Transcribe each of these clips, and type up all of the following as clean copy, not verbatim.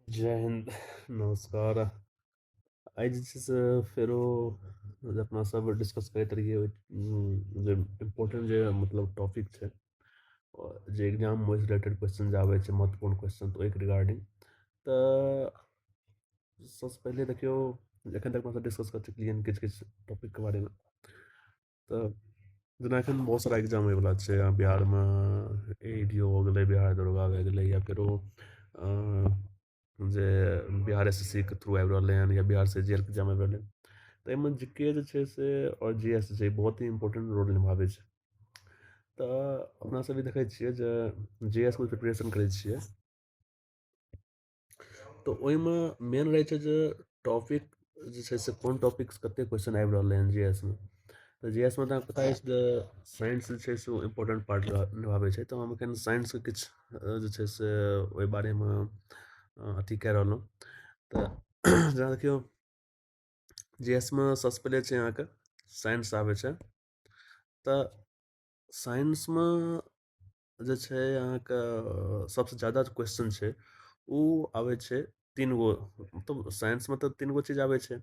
जय हिंद नमस्कार। आइ जे छै से फेरो जे अपना सब डिस्कस करैत रहिए जे इम्पोर्टेंट जे मतलब टॉपिक छै और जे एग्जाम में रिलेटेड क्वेश्चन जे आबै छै महत्वपूर्ण क्वेश्चन तो एक रिगार्डिंग तऽ सबसे पहले देखियो एखन तक मतलब डिस्कस कर चुकलिए किछु किछु टॉपिक के बारे में। तऽ जेना एखन बहुत सारा एग्जाम होइवला छै बिहारमे, ADO हो गेलै, बिहार दरोगा भए गेलै, या फेरो जे बिहार SSC के थ्रू आबि रहलै हन, या बिहार CGL के एग्जाम आबि रहलै। तऽ एहिमे जीके जे छै से और GS जे छै बहुत ही इंपॉर्टेंट रोल निभाबै छै। तऽ अपना सब भी देखै छियै जे GS के प्रिपरेशन करै छियै तऽ ओहिमे मेन रहै छै जे टॉपिक जे छै से कोन टॉपिक्स कते क्वेश्चन आबि रहलै हन GS में। तऽ GS में तऽ अहाँके पता अछि जे साइंस जे छै से ओ इम्पोर्टेंट पार्ट निभाबै छै। तऽ हम एखन साइंसके किछु जे छै से ओहि बारेमे अथी कए रहलहुँ। तऽ जेना देखियौ GS में सबसे पहिले छै अहाँके साइंस आबै छै। तऽ साइंसमे जे छै अहाँके सबसे ज़्यादा क्वेश्चन छै ओ आबै छै तीन गो। मतलब साइंसमे तऽ तीन गो चीज आबै छै,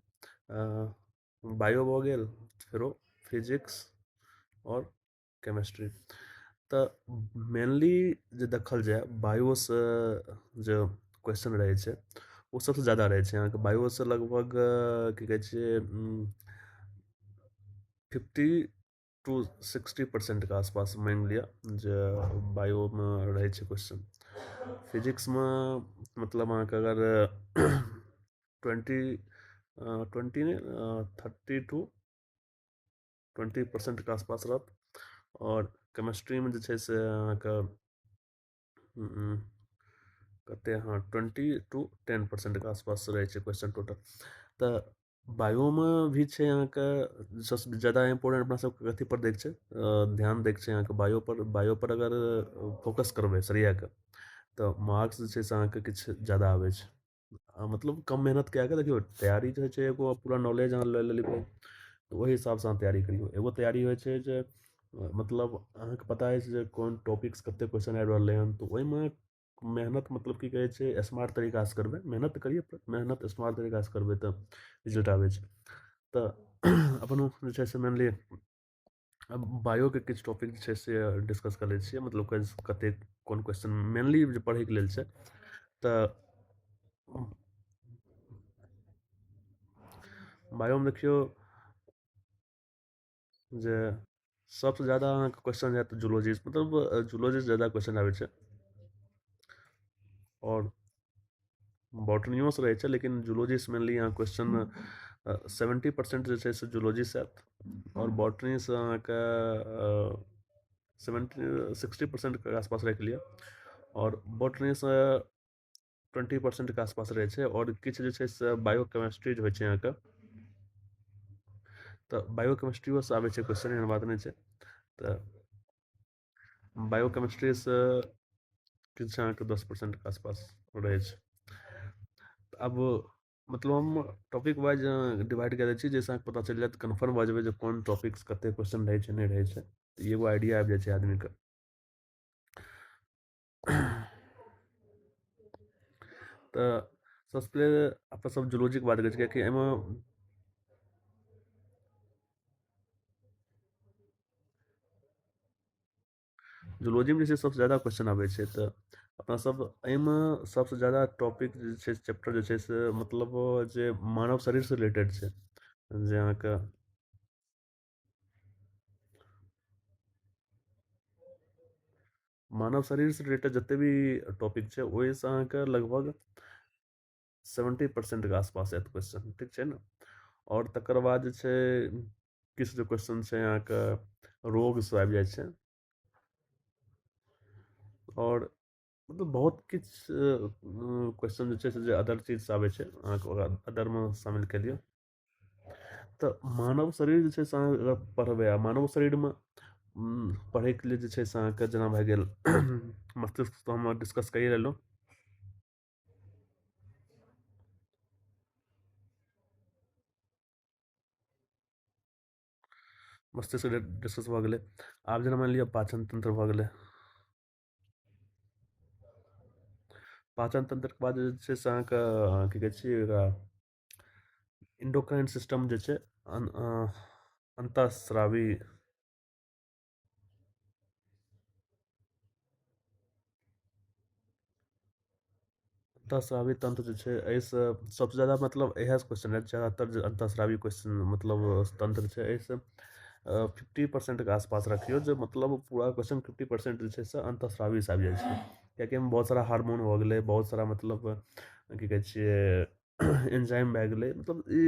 बायो भऽ गेल, फेरो फिजिक्स और केमिस्ट्री। तऽ मेनली जे देखल जाय बायोसँ जे क्वेश्चन रहै छै ओ सबसे ज़्यादा रहै छै अहाँके। बायोसँ लगभग की कहै छै 50 to 60% के आसपास मानि लिअ जे बायोमे रहै छै क्वेश्चन। फिजिक्समे मतलब अहाँके अगर 20 नहीं 30 to 20% के आसपास रहत। और केमिस्ट्रीमे जे छै से अहाँके कते हाँ 20 to 10% के आसपास रहै छै क्वेश्चन टोटल। तऽ बायोमे भी छै अहाँके सबसे ज़्यादा इम्पोर्टेंट अपना सबके कथी पर दैके छै, ध्यान दैके छै अहाँके बायो पर अगर फोकस करबै सरियाके तऽ मार्क्स जे छै से अहाँके किछु ज़्यादा आबै छै। मतलब कम मेहनत कए कऽ देखियौ तैयारी जे होइ छै एगो पूरा नॉलेज अहाँ लए लेबै तऽ ओहि हिसाबसँ अहाँ तैयारी करियौ। एगो तैयारी होइ छै जे मतलब अहाँके पता अछि जे कोन टॉपिक्स कते क्वेश्चन आबि रहलै हन, तऽ ओहिमे मेहनत मतलब की कहै छै स्मार्ट तरीकासँ करबै। मेहनत तऽ करिए पर मेहनत स्मार्ट तरीकासँ करबै तऽ रिजल्ट आबै छै। तऽ अपन जे छै से मेनली अब बायोके किछु टॉपिक जे छै से डिस्कस कर लै छियै। मतलब कतेक कोन क्वेश्चन मेनली जे पढ़ैके लेल छै। तऽ बायोमे देखियौ जे सबसे ज़्यादा अहाँके क्वेश्चन हैत जूलॉजिस्ट, मतलब जूलॉजिस्ट ज़्यादा क्वेश्चन आबै छै। और बॉटनियोसँ रहै छै लेकिन जूलॉजिस्ट मेनली अहाँ क्वेश्चन 70% जे छै से जूलॉजीसँ आयत। और बॉटनीसँ अहाँके 60% के आसपास राखि लिअ। और बॉटनीसँ 20% के आसपास रहै छै। और किछु जे छै से बायो केमिस्ट्री जे होइ छै अहाँके, तऽ बायो केमिस्ट्रियोसँ आबै छै क्वेश्चन, एहन बात नहि छै। तऽ बायो केमिस्ट्रीसँ किछु अहाँके 10% के आसपास रहै छै। अब मतलब हम टॉपिक वाइज डिवाइड कऽ दै छी जाहिसँ अहाँके पता चलि जायत, कन्फर्म भऽ जेबै जे कोन टॉपिक्स कते क्वेश्चन रहै छै नहि रहै छै। तऽ एगो आइडिया आबि जाइ छै आदमीके। तऽ सबसे पहिले अपना सब जूलॉजीके बात करै छी कियाकि एहिमे जूलॉजीमे जे छै सबसे ज़्यादा क्वेश्चन आबै छै। तऽ अपना सब एहिमे सबसे ज़्यादा टॉपिक जे छै चैप्टर जे छै से मतलब जे मानव शरीरसँ रिलेटेड छै, जे अहाँके मानव शरीरसँ रिलेटेड जते भी टॉपिक छै ओहिसँ अहाँके लगभग 70% के आसपास आयत क्वेश्चन, ठीक छै ने। और तकर बाद जे छै किछु जे क्वेश्चन छै अहाँके रोगसँ आबि जाइ छै। और मतलब बहुत किछु क्वेश्चन जे छै से जे अदर चीजसँ आबै छै अहाँके ओकरा अदरमे शामिल कऽ लिअ। तऽ मानव शरीर जे छै से अहाँ अगर पढ़बै आ मानव शरीरमे पढ़ैके लिए जे छै से अहाँके जेना भए गेल मस्तिष्क तऽ हम डिस्कस कइए लेलहुँ। मस्तिष्क डिस्कस भऽ गेलै। आब जेना मानि लिअ पाचन तंत्र भऽ गेलै। पाचन तंत्रके बाद जे छै से अहाँके की कहै छै एकरा इंडोक्राइन सिस्टम जे छै अंतःस्रावी अंतःस्रावी तंत्र जे छै एहिसँ सबसँ ज़्यादा मतलब इएह क्वेश्चन है ज़्यादातर जे अंतःस्रावी क्वेश्चन मतलब तंत्र छै एहिसँ 50% के आसपास रखियौ जे मतलब पूरा क्वेश्चन 50% जे छै से अंतःस्रावीसँ आबि जाइ छै कियाकि एहिमे बहुत सारा हार्मोन भऽ गेलै बहुत सारा मतलब की कहै छियै एंजाइम भए गेलै मतलब ई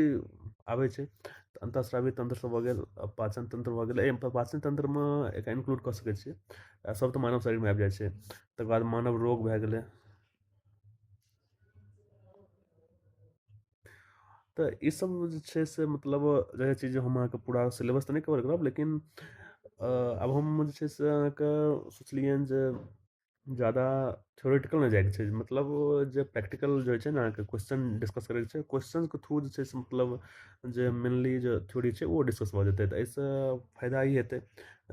आबै छै तऽ अंतःस्रावी तंत्र सब भऽ गेल पाचन तंत्र भऽ गेलै एहिमे पाचन तंत्रमे एकरा इंक्लूड कऽ सकै छियै सब तऽ मानव शरीरमे आबि जाइ छै तकर बाद मानव रोग भए गेलै तऽ ई सब जे छै से मतलब रहै छै जे हम अहाँके पूरा सिलेबस तऽ नहि कवर करब लेकिन आब हम जे छै से अहाँके सोचलियनि जे ज़्यादा थ्योरेटिकल नहि जाइके छै मतलब जे प्रैक्टिकल जे होइ छै ने अहाँके क्वेश्चन डिस्कस करैके छै क्वेश्चनके थ्रू जे छै से मतलब जे मेनली जे थ्योरी छै ओ डिस्कस भऽ जेतै तऽ एहिसँ फायदा ई हेतै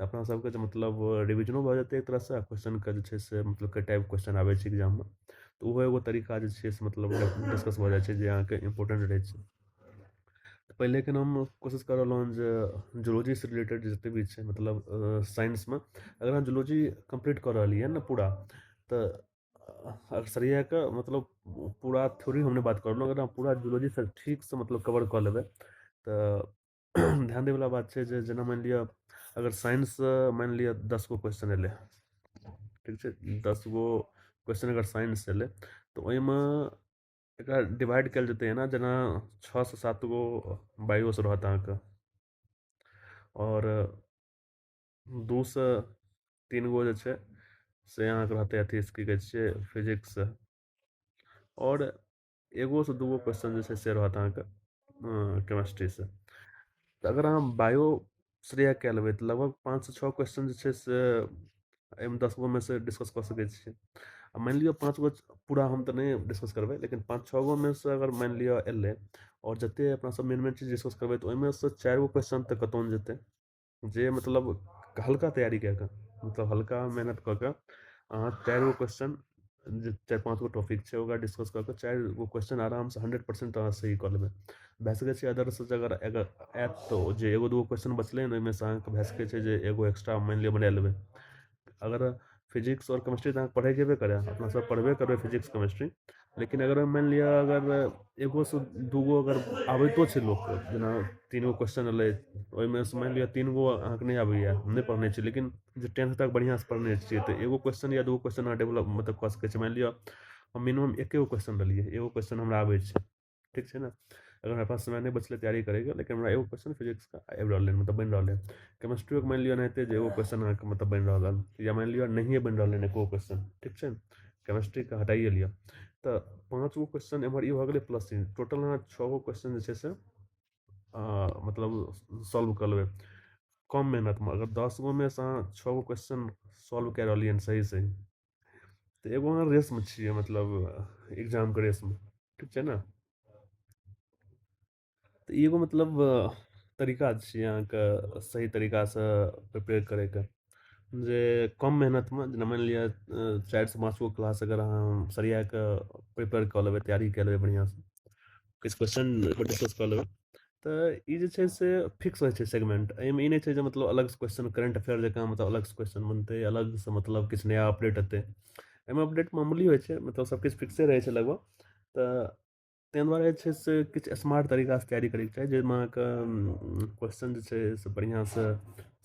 अपना सबके जे मतलब रिविजनो भऽ जेतै एक तरहसँ क्वेश्चनके जे छै से मतलब कई टाइप क्वेश्चन आबै छै एग्जाममे तऽ ओहो एगो तरीका जे छै से मतलब डिस्कस भऽ जाइ छै जे अहाँके इम्पोर्टेंट रहै छै पहिले के हम कोशिश कर रहलहुँ हन जे जूलॉजी से रिलेटेड जते भी छै मतलब साइंसमे अगर अहाँ जूलॉजी कंप्लीट कऽ रहलियै ने पूरा तऽ अक्सरियाके मतलब पूरा थ्योरी हम नहि बात कर रहलहुँ अगर अहाँ पूरा जूलॉजी से ठीकसँ मतलब कवर कऽ लेबै तऽ ध्यान दैवला बात छै जे जेना मानि लिअ अगर साइंस मानि लिअ 10 गो क्वेश्चन एलै ठीक छै 10 गो क्वेश्चन अगर साइंस एलै तऽ ओहिमे एकरा डिवाइड कयल जेतै एना जेना 6 से 7 गो बायोसँ रहत अहाँके और 2 से 3 गो जे छै से अहाँके रहतै अथी की कहै छियै फिजिक्स और एगो से दूगो क्वेश्चन जे छै से रहत अहाँके केमिस्ट्रीसँ तऽ अगर अहाँ बायो श्रेय कए लेबै तऽ लगभग 5 से 6 क्वेश्चन जे छै से एहिमे 10 गोमे से डिस्कस कऽ सकै छियै आ मानि लिअ 5 गो पूरा हम तऽ नहि डिस्कस करबै लेकिन 5 6 गोमे से अगर मानि लिअ एलै और जते अपना सब मेन मेन चीज डिस्कस करबै तऽ ओहिमे से 4 गो क्वेश्चन तऽ कतौ नहि जेतै जे मतलब हल्का तैयारी कए कऽ मतलब हल्का मेहनत कऽ कऽ अहाँ 4 गो क्वेश्चन जे 4 5 गो टॉपिक छै ओकरा डिस्कस कऽ कऽ 4 गो क्वेश्चन आरामसँ 100% अहाँ सही कऽ लेबै भए सकै छै अदरसँ अगर आयत तऽ जे एगो दूगो क्वेश्चन बचलै ने ओहिमे से अहाँके भए सकै छै जे एगो एक्स्ट्रा मानि लिअ बना लेबै अगर फिजिक्स और केमिस्ट्री तऽ अहाँके पढ़ै जेबे करे अपना सब पढ़बे करबै फिजिक्स केमिस्ट्री लेकिन अगर मानि लिअ अगर एगो से दूगो अगर आबितो छै लोकके जेना 3 गो क्वेश्चन एलै ओहिमे से मानि लिअ 3 गो अहाँके नहि आबैए नहि पढ़ने छी लेकिन जे 10th तक बढ़िआँसँ पढ़ने छियै तऽ एगो क्वेश्चन या दूगो क्वेश्चन अहाँ डेवलप मतलब कऽ सकै छी मानि लिअ हम मिनिमम एके गो क्वेश्चन लेलियै एगो क्वेश्चन हमरा आबै छै ठीक छै ने अगर हमरा पास समय नहीं बचलै तैयारी करैके लेकिन हमरा एगो क्वेश्चन फिजिक्सके आबि रहलै मतलब बनि रहलै केमिस्ट्रियोके मानि लिअ एनाहिते जे एगो क्वेश्चन अहाँके मतलब बनि रहल हन या मानि लिअ नहिए बनि रहलै हन एको क्वेश्चन ठीक छै केमिस्ट्रीके हटाइए लिअ तऽ 5 गो क्वेश्चन एम्हर ई भऽ गेलै प्लस टोटल अहाँ 6 गो क्वेश्चन जे छै से मतलब सॉल्व कऽ लेबै कम मेहनतमे अगर 10 गोमे से अहाँ 6 गो क्वेश्चन सॉल्व कए रहलियै हन सही सही तऽ एगो अहाँ रेसमे छियै मतलब एग्जामके रेसमे ठीक छै ने तऽ एगो मतलब तरीका छियै अहाँके सही तरीकासँ प्रिपेयर करैके जे कम मेहनतमे जेना मानि लिअ 4 से 5 गो क्लास अगर अहाँ सरिया कऽ प्रिपेयर कऽ लेबै तैयारी कऽ लेबै बढ़िआँसँ किछु क्वेश्चन डिस्कस कऽ लेबै तऽ ई जे छै से फिक्स होइ छै सेगमेंट एहिमे ई नहि छै जे मतलब अलगसँ क्वेश्चन करेंट अफेयर जकाँ मतलब अलगसँ क्वेश्चन बनतै अलगसँ मतलब किछु नया अपडेट हेतै एहिमे अपडेट मामूली होइ छै मतलब सबकिछु फिक्से रहै छै लगभग तऽ ताहि दुआरे जे छै से किछु स्मार्ट तरीकासँ तैयारी करैके चाही जाहिमे अहाँके क्वेश्चन जे छै से बढ़िआँसँ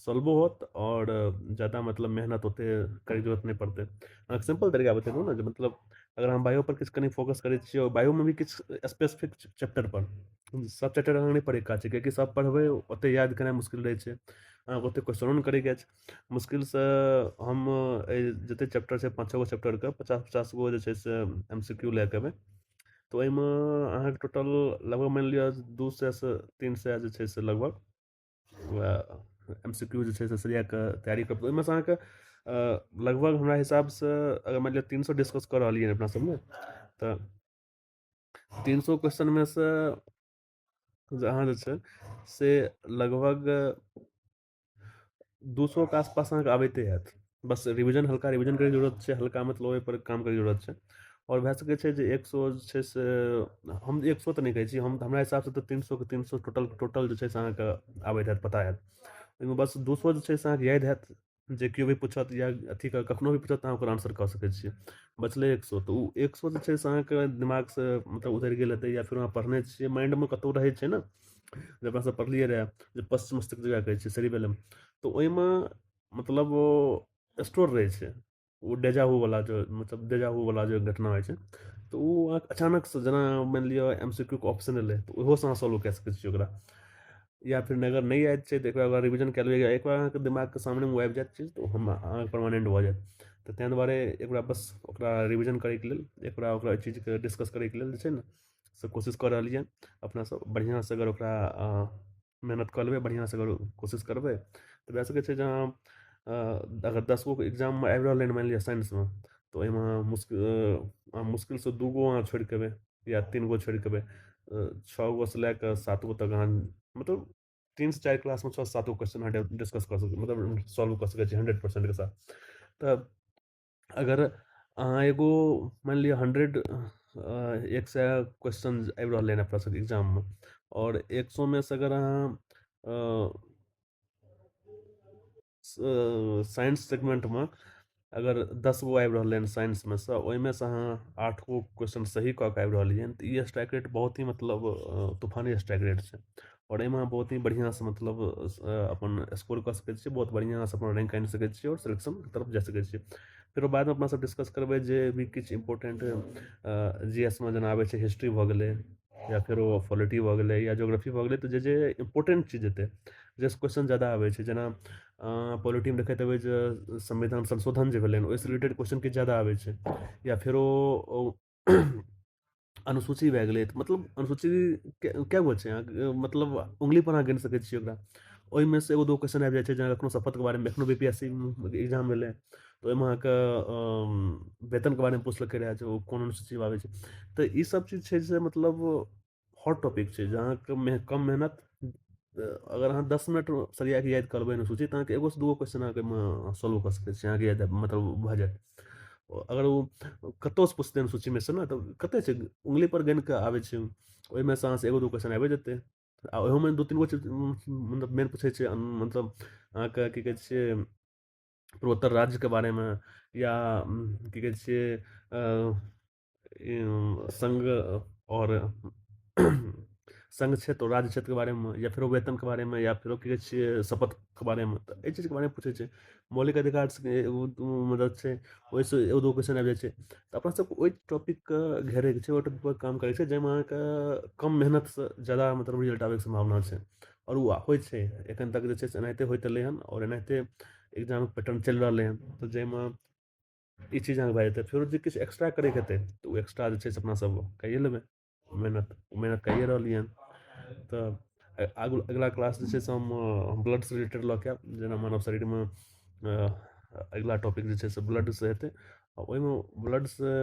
सॉल्वो होत और ज़्यादा मतलब मेहनत ओतेक करैके जरूरत नहि पड़तै अहाँके सिंपल तरीका बतेलहुँ ने जे मतलब अगर अहाँ बायो पर किछु कनि फोकस करै छियै और बायोमे भी किछु स्पेसिफिक चैप्टर पर सब चैप्टर अहाँके नहि पढ़ैके काज छै कियाकि सब पढ़बै ओतेक याद केनाइ मुश्किल रहै छै अहाँके ओतेक क्वेश्चनो नहि करैके छै मुश्किलसँ हम जतेक चैप्टर छै 5 6 गो चैप्टरके 50 50 गो जे छै से MCQ लए कऽ एबै तऽ ओहिमे अहाँके टोटल लगभग मानि लिअ 200 से 300 जे छै से लगभग MCQ जे छै से सरिया कऽ तैयारी करबै ओहिमेसँ अहाँके लगभग हमरा हिसाबसँ अगर मानि लिअ 300 डिस्कस कऽ रहलियै हन अपना सबमे तऽ 300 क्वेश्चनमे से अहाँ जे छै से लगभग 200 के आसपास अहाँके आबैते हैत बस रिविजन हल्का रिविजन करैके जरूरत छै हल्का मतलब ओहिपर काम करैके जरूरत छै और भए सकै छै जे 100 जे छै से हम 100 तऽ नहि कहै छी, हमरा हिसाबसँ तऽ 300 के 300 टोटल टोटल जे छै से अहाँके आबैत हैत, पता हैत। ओहिमे बस 200 जे छै से अहाँके याद हैत, जे केओ भी पूछत या अथी कखनो भी पूछत तऽ अहाँ ओकर आंसर कऽ सकै छियै। बचलै 100, तऽ ओ 100 जे छै से अहाँके दिमागसँ मतलब उतरि गेल हेतै, या फेर अहाँ पढ़ने छियै, माइंडमे कतहु रहै छै ने, जे अपनासभ पढ़लियै रहए, जे पश्चिम मस्तिष्क जकरा कहै छै, सेरिबेलम। तऽ ओहिमे मतलब ओ स्टोर रहै छै, ओ डेजावू वाला जो मतलब डेजावू वाला जो घटना होइ छै, तऽ ओ अहाँके अचानकसँ जेना मानि लिअ MCQ के ऑप्शन एलै तऽ ओहोसँ अहाँ सॉल्व कए सकै छियै ओकरा। या फिर अगर नहि याद छै तऽ एक बार रिविजन कए लेबै, एक बार अहाँके दिमागके सामनेमे ओ आबि जायत चीज तऽ हम अहाँके परमानेंट भऽ जायत। तऽ ताहि दुआरे एक बार बस ओकरा रिविजन करैके लेल, एक बार ओकरा चीजके डिस्कस करैके लेल जे छै ने से कोशिश कऽ रहलियै अपनासभ। बढ़िआँसँ अगर ओकरा मेहनत कऽ लेबै, बढ़िआँसँ अगर कोशिश करबै तऽ भए सकै छै जे अहाँ अगर 10 गो एग्जाममे आबि रहल अइ मानि लिअ साइंसमे, तऽ ओहिमे मुश्किलसँ 2 गो अहाँ छोड़ि देबै या 3 गो छोड़ि देबै, 6 गो से लए कऽ 7 गो तक अहाँ मतलब 3 से 4 क्लासमे 6 से 7 गो क्वेश्चन अहाँ डिस्कस कऽ सकै, मतलब सॉल्व कऽ सकै छी 100% के साथ। तऽ अगर अहाँ एगो मानि लिअ 100 क्वेश्चन आबि रहलै हन अपना सबके एग्जाममे, और 100 में से अगर अहाँ साइंस सेगमेंटमे अगर 10 गो आबि रहलै हन साइंसमे सँ, ओहिमे सँ अहाँ 8 गो क्वेश्चन सही कऽ के आबि रहलियै हन, तऽ ई स्ट्राइक रेट बहुत ही मतलब तूफानी स्ट्राइक रेट छै। और एहिमे अहाँ बहुत ही बढ़िआँसँ मतलब अपन स्कोर कऽ सकै छियै, बहुत बढ़िआँसँ अपन रैंक आनि सकै छियै, और सिलेक्शनके तरफ जा सकै छियै। फेर बादमे अपनासभ डिस्कस करबै जे भी किछु इम्पोर्टेंट GS में जेना आबै छै, हिस्ट्री भऽ गेलै, या फेर ओ पॉलिटी भऽ गेलै, या ज्योग्राफी भऽ गेलै, तऽ जे इम्पोर्टेंट चीज हेतै, जे क्वेश्चन ज़्यादा आबै छै, जेना पॉलिटीमे देखैत हेबै जे संविधान संशोधन जे भेलै ओहिसँ रिलेटेड क्वेश्चन किछु ज़्यादा आबै छै, या फेर ओ अनुसूची भए गेलै, तऽ मतलब अनुसूची कए गो छै अहाँ मतलब उंगली पर अहाँ गिन सकै छियै ओकरा। ओहिमे से एगो दो क्वेश्चन आबि जाइ छै, जेना कखनो शपथके बारेमे, एखनो BPSC एग्जाम भेलै तऽ ओहिमे अहाँके वेतनके बारेमे पुछलकै रहए जे ओ कोन अनुसूची आबै छै। तऽ ई सब चीज छै से मतलब हॉट टॉपिक छै, जहाँके कम मेहनत, अगर अहाँ 10 मिनट सरिया के याद करबै अनुसूची तऽ अहाँके एगोसँ दूगो क्वेश्चन अहाँके सॉल्व कऽ सकै छी, अहाँके याद मतलब भऽ जायत। अगर ओ कतहुसँ पुछतै सूचीमे से ने, तऽ कतेक छै उंगली पर गिन कऽ आबै छै, ओहिमे सँ अहाँसँ एगो दू क्वेश्चन आबि जेतै। आ ओहोमे 2-3 गो चीज मतलब मेन पूछै छै, मतलब अहाँके की कहै छियै पूर्वोत्तर राज्यके बारेमे, या की कहै छियै संघ और संघ क्षेत्र और राज्य क्षेत्रके बारेमे, या फेरो वेतनके बारेमे, या फेरो की कहै छियै शपथके बारेमे, तऽ एहि चीजके बारेमे पूछै छै। मौलिक अधिकारसँ एगो मदद छै, ओहिसँ एगो दो क्वेश्चन आबि जाइ छै। तऽ अपना सबके ओहि टॉपिकके घेरैके छै, ओहि टॉपिकपर काम करैके छै, जाहिमे अहाँके कम मेहनतसँ ज़्यादा मतलब रिजल्ट आबैके सम्भावना छै। और ओ होइ छै, एखन तक जे छै से एनाहिते होइत एलै हन, और एनाहिते एग्जामके पैटर्न चलि रहलै हन। तऽ जाहिमे ई चीज अहाँके भए जेतै, फेरो जे किछु एक्स्ट्रा करैके हेतै तऽ ओ एक्स्ट्रा जे छै से अपना सब कैए लेबै, मेहनत कैए रहलियै हन। तऽ अगिला क्लास जे छै से हम ब्लडसँ रिलेटेड लऽ के आएब, जेना मानव शरीरमे अगिला टॉपिक जे छै से ब्लडसँ हेतै, आ ओहिमे ब्लडसँ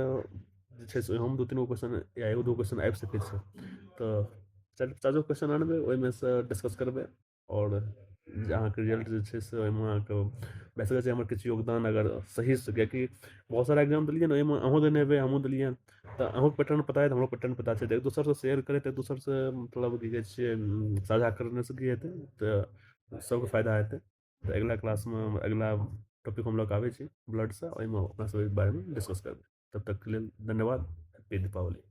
जे छै से हम 2-3 गो क्वेश्चन या एगो दू क्वेश्चन आबि सकै छै। तऽ 4-5 गो क्वेश्चन आनबै, ओहिमेसँ डिस्कस करबै, और जे अहाँके रिजल्ट जे छै से ओहिमे अहाँके भए सकै छै हमर किछु योगदान अगर सहीसँ, किएकि बहुत सारा एग्जाम देलियै ने, ओहिमे अहूँ देने हेबै हमहूँ देलियै, तऽ अहूँके पैटर्न पता है, हमरो पैटर्न पता छै, तऽ एक दोसरसँ शेयर करैत, एक दोसरसँ मतलब की कहै छियै साझा करनेसँ की हेतै, तऽ सबके फायदा हेतै। तऽ अगिला क्लासमे अगिला टॉपिक हम लऽ कऽ आबै छी ब्लडसँ, ओहिमे अपना सब एहि बारेमे डिस्कस करबै। तब तकके लेल धन्यवाद। हैप्पी दीपावली।